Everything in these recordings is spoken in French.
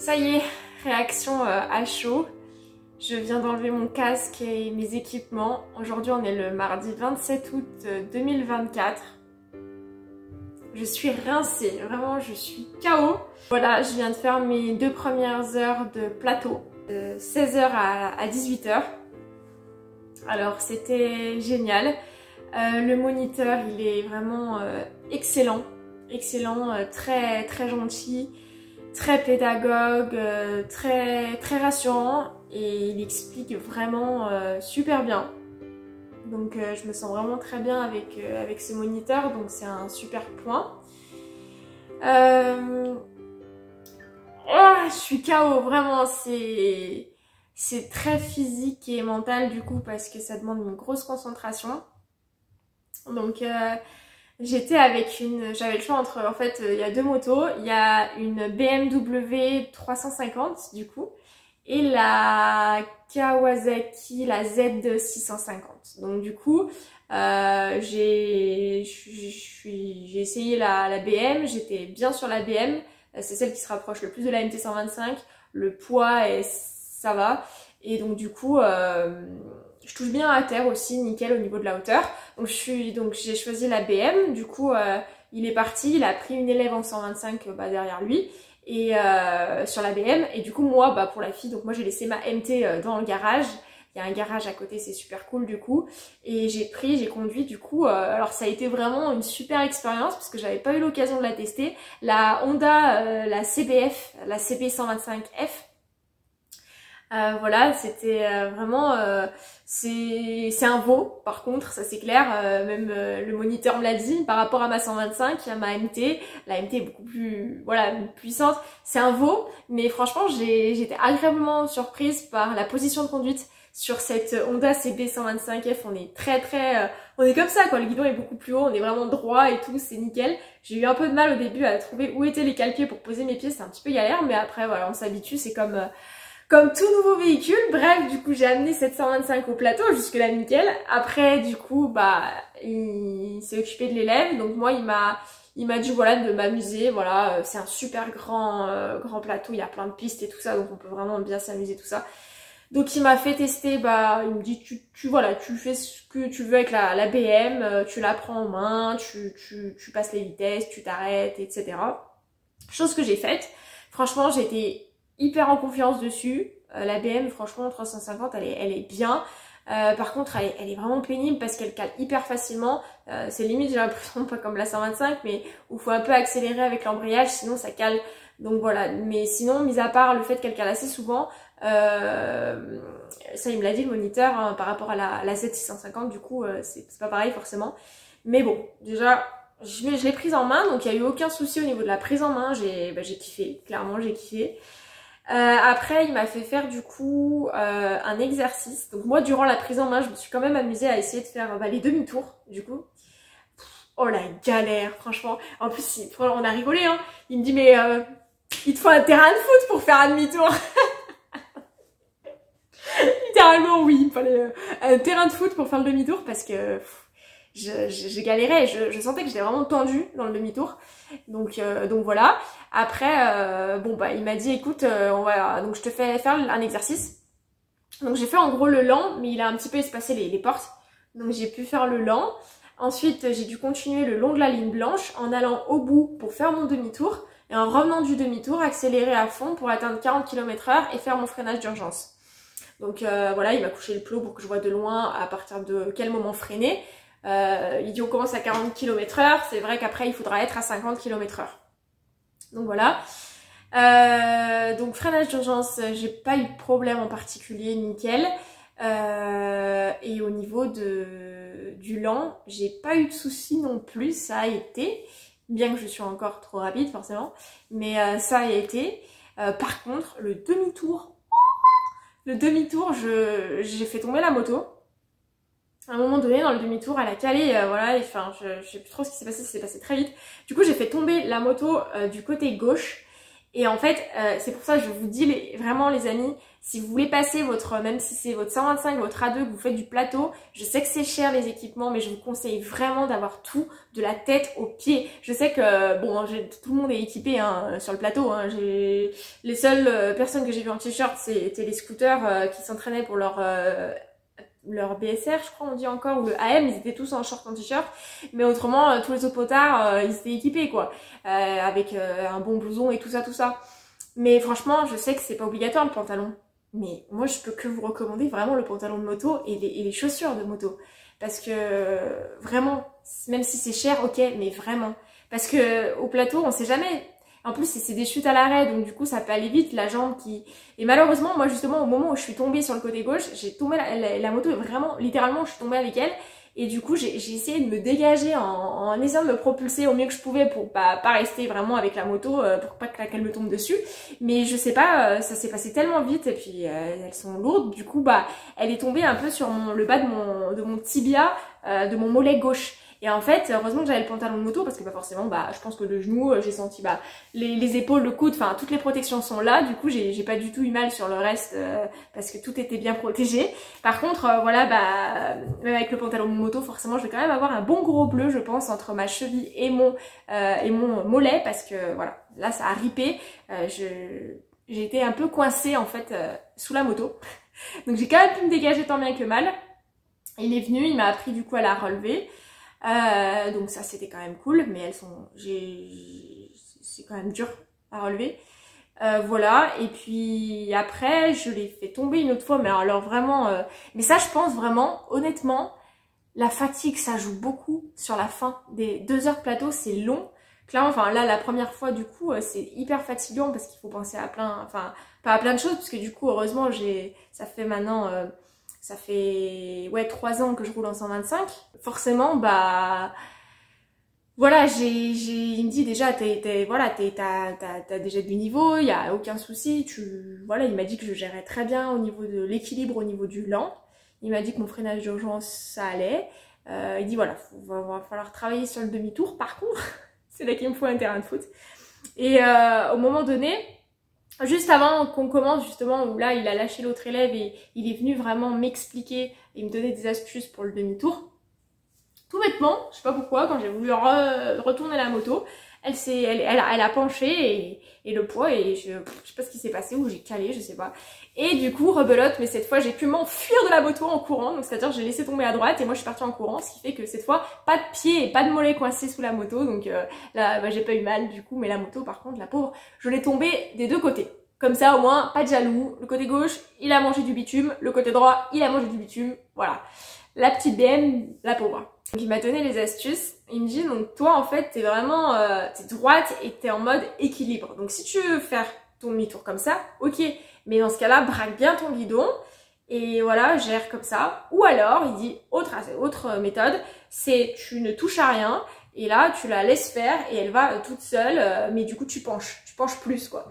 Ça y est, réaction à chaud. Je viens d'enlever mon casque et mes équipements. Aujourd'hui, on est le mardi 27 août 2024. Je suis rincée, vraiment, je suis KO. Voilà, je viens de faire mes 2 premières heures de plateau, de 16h à 18h. Alors, c'était génial. Le moniteur, il est vraiment excellent, très très gentil, très pédagogue, très rassurant et il explique vraiment super bien. Donc je me sens vraiment très bien avec ce moniteur, donc c'est un super point. Je suis KO, vraiment, c'est très physique et mental du coup parce que ça demande une grosse concentration. Donc j'avais le choix entre, en fait, il y a 2 motos, il y a une BMW 350 du coup, et la Kawasaki, la Z650. Donc du coup, j'ai essayé la BM, j'étais bien sur la BM, c'est celle qui se rapproche le plus de la MT125, le poids, ça va, et donc du coup, je touche bien à terre aussi, nickel au niveau de la hauteur. Donc j'ai choisi la BM, du coup il est parti, il a pris une élève en 125 derrière lui et sur la BM, et du coup moi pour la fille, donc moi j'ai laissé ma MT dans le garage. Il y a un garage à côté, c'est super cool du coup, et j'ai conduit du coup, alors ça a été vraiment une super expérience parce que j'avais pas eu l'occasion de la tester. La Honda, la CBF, la CB125F, voilà, c'était vraiment, c'est un veau par contre, ça c'est clair, même le moniteur me l'a dit, par rapport à ma 125, à ma MT, la MT est beaucoup plus, voilà, puissante, c'est un veau, mais franchement j'étais agréablement surprise par la position de conduite sur cette Honda CB125F. On est on est comme ça quoi, le guidon est beaucoup plus haut, on est vraiment droit et tout, c'est nickel. J'ai eu un peu de mal au début à trouver où étaient les cale-pieds pour poser mes pieds, c'est un petit peu galère, mais après voilà, on s'habitue, c'est comme tout nouveau véhicule. Bref, du coup j'ai amené cette 125 au plateau, jusque là nickel. Après du coup il s'est occupé de l'élève, donc moi il m'a dit voilà de m'amuser, voilà, c'est un super grand plateau, il y a plein de pistes et tout ça, donc on peut vraiment bien s'amuser tout ça. Donc il m'a fait tester, il me dit voilà, tu fais ce que tu veux avec la BM, tu la prends en main, tu passes les vitesses, tu t'arrêtes, etc. Chose que j'ai faite. Franchement, j'étais hyper en confiance dessus. La BM, franchement, 350, elle est bien. Par contre, elle est vraiment pénible parce qu'elle cale hyper facilement. C'est limite, j'ai l'impression, pas comme la 125, mais où il faut un peu accélérer avec l'embrayage, sinon ça cale. Donc voilà, mais sinon, mis à part le fait qu'elle cale assez souvent, ça il me l'a dit le moniteur, hein, par rapport à la Z650, du coup, c'est pas pareil forcément. Mais bon, déjà, je l'ai prise en main, donc il n'y a eu aucun souci au niveau de la prise en main, j'ai kiffé, clairement j'ai kiffé. Après, il m'a fait faire du coup un exercice. Donc moi, durant la prise en main, je me suis quand même amusée à essayer de faire les demi-tours, du coup. Oh la galère, franchement. En plus, on a rigolé, hein. Il me dit, mais il te faut un terrain de foot pour faire un demi-tour. Littéralement, oui, il me fallait un terrain de foot pour faire le demi-tour parce que je galérais, je sentais que j'étais vraiment tendue dans le demi-tour. Donc voilà. Après, il m'a dit, écoute, donc je te fais faire un exercice. Donc j'ai fait en gros le lent, mais il a un petit peu espacé les portes. Donc j'ai pu faire le lent. Ensuite, j'ai dû continuer le long de la ligne blanche en allant au bout pour faire mon demi-tour. Et en revenant du demi-tour, accélérer à fond pour atteindre 40 km/h et faire mon freinage d'urgence. Donc voilà, il m'a couché le plot pour que je vois de loin à partir de quel moment freiner. Il dit on commence à 40 km/h, c'est vrai qu'après il faudra être à 50 km/h. Donc voilà. Donc freinage d'urgence, j'ai pas eu de problème en particulier, nickel. Et au niveau du lent, j'ai pas eu de soucis non plus, ça a été, bien que je suis encore trop rapide forcément, mais ça a été. Par contre, le demi-tour, j'ai fait tomber la moto. À un moment donné, dans le demi-tour, elle a calé, voilà, enfin, je sais plus trop ce qui s'est passé, ça s'est passé très vite. Du coup, j'ai fait tomber la moto du côté gauche Et en fait, c'est pour ça que je vous dis vraiment les amis, si vous voulez passer même si c'est votre 125, votre A2, que vous faites du plateau, je sais que c'est cher les équipements, mais je vous conseille vraiment d'avoir tout de la tête aux pieds. Je sais que, bon, tout le monde est équipé hein, sur le plateau. Hein. Les seules personnes que j'ai vues en t-shirt, c'était les scooters qui s'entraînaient pour leur BSR, je crois on dit encore, ou le AM, ils étaient tous en short, en t-shirt, mais autrement tous les autres potards ils étaient équipés quoi, avec un bon blouson et tout ça. Mais franchement je sais que c'est pas obligatoire le pantalon, mais moi je peux que vous recommander vraiment le pantalon de moto et les chaussures de moto, parce que vraiment, même si c'est cher, ok, mais vraiment, parce que au plateau on sait jamais. En plus, c'est des chutes à l'arrêt, donc du coup, ça peut aller vite, la jambe qui... Et malheureusement, moi, justement, au moment où je suis tombée sur le côté gauche, j'ai tombé la moto, vraiment, littéralement, je suis tombée avec elle. Et du coup, j'ai essayé de me dégager en essayant de me propulser au mieux que je pouvais pour pas rester vraiment avec la moto, pour pas qu'elle me tombe dessus. Mais je sais pas, ça s'est passé tellement vite, et puis elles sont lourdes. Du coup, bah, elle est tombée un peu sur le bas de mon tibia, de mon mollet gauche. Et en fait, heureusement que j'avais le pantalon de moto parce que bah forcément, bah je pense que le genou, j'ai senti bah les épaules, le coude, enfin toutes les protections sont là. Du coup, j'ai pas du tout eu mal sur le reste parce que tout était bien protégé. Par contre, voilà, bah même avec le pantalon de moto, forcément, je vais quand même avoir un bon gros bleu, je pense, entre ma cheville et mon mollet parce que voilà, là ça a ripé. J'ai été un peu coincée en fait sous la moto. Donc j'ai quand même pu me dégager tant bien que mal. Il est venu, il m'a appris du coup à la relever. Donc ça c'était quand même cool, mais c'est quand même dur à relever. Voilà, et puis après je l'ai fait tomber une autre fois, mais alors vraiment, mais ça je pense vraiment, honnêtement, la fatigue ça joue beaucoup sur la fin des 2 heures plateau, c'est long. Clairement, enfin là la première fois du coup c'est hyper fatigant parce qu'il faut penser à pas à plein de choses, parce que du coup heureusement ça fait maintenant... ça fait 3 ans que je roule en 125. Forcément, bah voilà, il me dit déjà t'as déjà du niveau, il y a aucun souci, voilà, il m'a dit que je gérais très bien au niveau de l'équilibre, au niveau du lent. Il m'a dit que mon freinage d'urgence ça allait. Il dit voilà, va falloir travailler sur le demi-tour. Par contre, c'est là qu'il me faut un terrain de foot. Et au moment donné, juste avant qu'on commence justement, où là il a lâché l'autre élève et il est venu vraiment m'expliquer et me donner des astuces pour le demi-tour. Tout bêtement, je sais pas pourquoi, quand j'ai voulu retourner la moto, elle a penché et le poids, et je sais pas ce qui s'est passé, ou j'ai calé, je sais pas. Et du coup, rebelote, mais cette fois j'ai pu m'enfuir de la moto en courant, donc c'est-à-dire j'ai laissé tomber à droite et moi je suis partie en courant, ce qui fait que cette fois, pas de pied et pas de mollet coincé sous la moto, donc là bah, j'ai pas eu mal du coup, mais la moto par contre, la pauvre, je l'ai tombée des deux côtés. Comme ça au moins, pas de jaloux, le côté gauche, il a mangé du bitume, le côté droit, il a mangé du bitume, voilà. La petite BM, la pauvre. Donc il m'a donné les astuces, il me dit donc toi en fait t'es vraiment t'es droite et t'es en mode équilibre. Donc si tu veux faire ton demi-tour comme ça, ok, mais dans ce cas-là braque bien ton guidon et voilà, gère comme ça. Ou alors il dit autre méthode, c'est tu ne touches à rien et là tu la laisses faire et elle va toute seule, mais du coup tu penches plus quoi.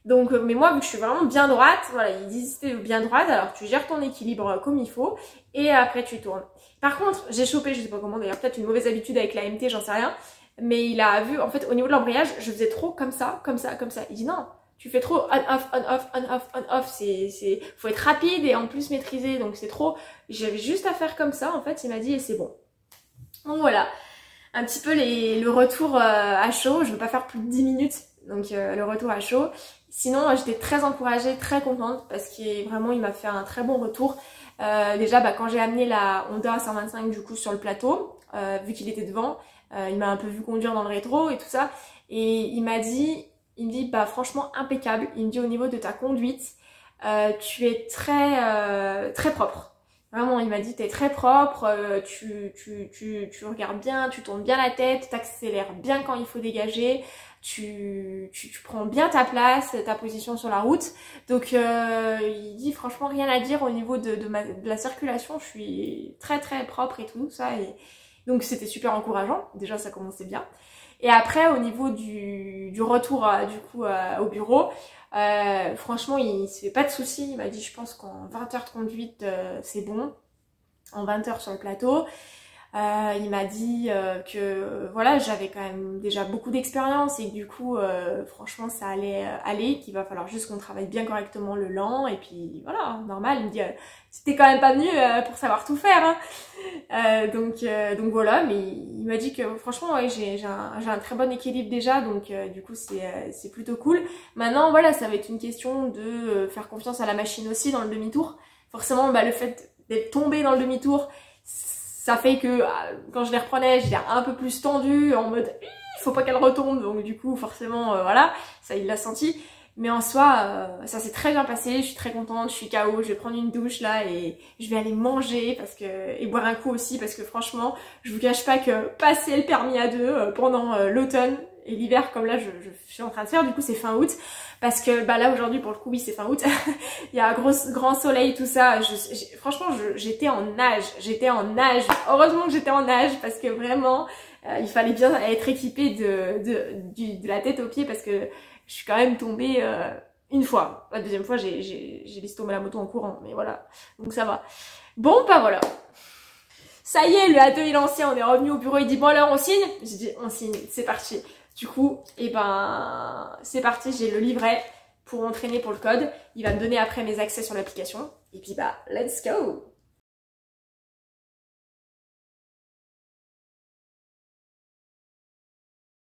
Donc, mais moi, vu que je suis vraiment bien droite, voilà, il dit si t'es bien droite, alors tu gères ton équilibre comme il faut, et après tu tournes. Par contre, j'ai chopé, je sais pas comment, d'ailleurs peut-être une mauvaise habitude avec la MT, j'en sais rien, mais il a vu, en fait, au niveau de l'embrayage, je faisais trop comme ça. Il dit non, tu fais trop on off, faut être rapide et en plus maîtriser, donc c'est trop, j'avais juste à faire comme ça, en fait, il m'a dit et c'est bon. Donc voilà, un petit peu le retour à chaud, je veux pas faire plus de 10 minutes, donc le retour à chaud. Sinon, j'étais très encouragée, très contente parce qu'il m'a fait un très bon retour. Déjà, bah, quand j'ai amené la Honda 125 du coup sur le plateau, vu qu'il était devant, il m'a un peu vu conduire dans le rétro et tout ça. Et il me dit bah franchement impeccable. Il me dit au niveau de ta conduite, tu es très propre. Vraiment, il m'a dit t'es très propre, tu regardes bien, tu tournes bien la tête, t'accélères bien quand il faut dégager. Tu prends bien ta place, ta position sur la route. Donc il dit franchement rien à dire au niveau de la circulation, je suis très propre et tout ça. Et donc c'était super encourageant, déjà ça commençait bien. Et après au niveau du retour du coup au bureau, franchement il se fait pas de soucis. Il m'a dit je pense qu'en 20 heures de conduite c'est bon, en 20 heures sur le plateau. Il m'a dit que voilà, j'avais quand même déjà beaucoup d'expérience et que du coup, franchement, ça allait aller, qu'il va falloir juste qu'on travaille bien correctement le lent et puis voilà, normal. Il me dit, t'es quand même pas venu pour savoir tout faire, hein. Donc voilà, mais il m'a dit que franchement, ouais, j'ai un très bon équilibre déjà, donc du coup, c'est plutôt cool. Maintenant, voilà, ça va être une question de faire confiance à la machine aussi dans le demi-tour. Forcément, bah, le fait d'être tombée dans le demi-tour, ça fait que quand je les reprenais, j'étais un peu plus tendue, en mode il faut pas qu'elle retombe, donc du coup forcément voilà, ça il l'a senti. Mais en soi, ça s'est très bien passé, je suis très contente, je suis KO, je vais prendre une douche là et je vais aller manger et boire un coup aussi parce que franchement, je vous cache pas que passer le permis à deux pendant l'automne et l'hiver comme là je suis en train de faire, du coup c'est fin août, parce que bah là aujourd'hui pour le coup oui c'est fin août, il y a un grand soleil tout ça, franchement j'étais en nage, heureusement que j'étais en nage parce que vraiment il fallait bien être équipé de la tête aux pieds parce que je suis quand même tombée une fois, la deuxième fois j'ai laissé tomber la moto en courant, mais voilà, donc ça va. Bon bah voilà. Ça y est, le A2 il est lancé, on est revenu au bureau, il dit bon alors on signe? J'ai dit on signe, c'est parti. Du coup, et ben c'est parti, j'ai le livret pour entraîner pour le code. Il va me donner après mes accès sur l'application. Et puis bah, let's go!